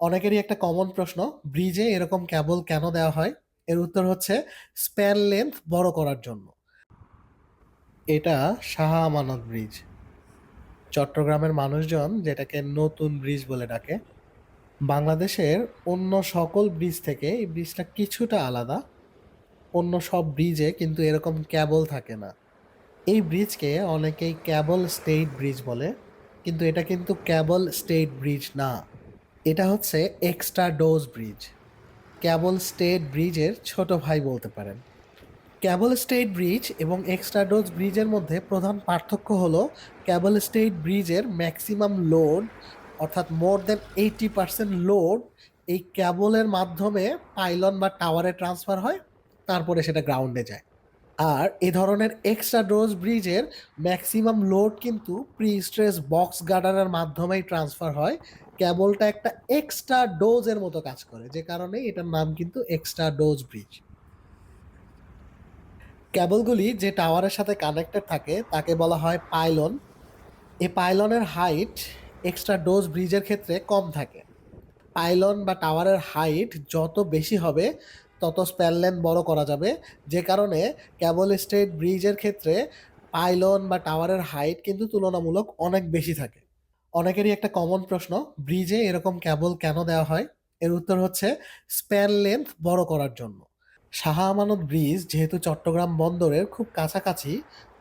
অনেকেরই একটা কমন প্রশ্ন, ব্রিজে এরকম কেবল কেন দেওয়া হয়? এর উত্তর হচ্ছে স্প্যান লেন্থ বড় করার জন্য। এটা শাহ আমানত ব্রিজ। চট্টগ্রামের মানুষজন যেটাকে নতুন ব্রিজ বলে ডাকে। বাংলাদেশের অন্য সকল ব্রিজ থেকে এই ব্রিজটা কিছুটা আলাদা। অন্য সব ব্রিজে কিন্তু এরকম ক্যাবল থাকে না। এই ব্রিজকে অনেকেই ক্যাবল স্টেইড ব্রিজ বলে, কিন্তু এটা কিন্তু ক্যাবল স্টেইড ব্রিজ না। এটা হচ্ছে extra dose bridge. Cable state ব্রিজের ছোট ভাই বলতে পারেন। ক্যাবল স্টেট ব্রিজ এবং এক্সট্রা ডোজ ব্রিজের মধ্যে প্রধান পার্থক্য হলো ক্যাবল স্টেট ব্রিজের ম্যাক্সিমাম লোড, অর্থাৎ মোর দেন 80% লোড এই ক্যাবলের মাধ্যমে পাইলন বা টাওয়ারে ট্রান্সফার হয়, তারপরে সেটা গ্রাউন্ডে যায়। আর এ ধরনের এক্সট্রা ডোজ ব্রিজের ম্যাক্সিমাম লোড কিন্তু প্রি স্ট্রেস বক্স গার্ডারের মাধ্যমেই ট্রান্সফার হয়। কেবলটা একটা এক্সট্রা ডোজের মতো কাজ করে, যে কারণে এটার নাম কিন্তু এক্সট্রা ডোজ ব্রিজ। কেবলগুলি যে টাওয়ারের সাথে কানেক্টেড থাকে তাকে বলা হয় পাইলন। এই পাইলনের হাইট এক্সট্রা ডোজ ব্রিজের ক্ষেত্রে কম থাকে। পাইলন বা টাওয়ারের হাইট যত বেশি হবে তত স্প্যান লেন্থ বড় করা যাবে, যে কারণে ক্যাবল স্টেট ব্রিজের ক্ষেত্রে পাইলন বা টাওয়ারের হাইট কিন্তু তুলনামূলক অনেক বেশি থাকে। অনেকেরই একটা কমন প্রশ্ন, ব্রিজে এরকম কেবল কেন দেওয়া হয়? এর উত্তর হচ্ছে স্প্যান লেন্থ বড় করার জন্য। শাহ আমানত ব্রিজ যেহেতু চট্টগ্রাম বন্দরের খুব কাছাকাছি,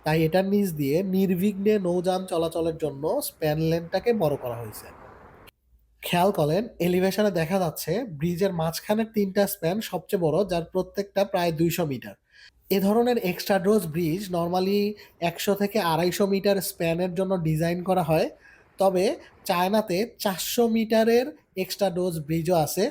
তাই এটার নিচ দিয়ে নির্বিঘ্নে নৌযান চলাচলের জন্য স্প্যান লেন্থটাকে বড় করা হয়েছে। খেয়াল করেন, এলিভেশনে দেখা যাচ্ছে ব্রিজের মাঝখানের তিনটা স্প্যান সবচেয়ে বড়, যার প্রত্যেকটা প্রায় 200 মিটার। এ ধরনের এক্সট্রা ডোজ ব্রিজ নর্মালি 100 থেকে 250 মিটার স্প্যানের জন্য ডিজাইন করা হয়। তবে চায়নাতে 400 মিটারের এক্সট্রা ডোজ ব্রিজও আছে।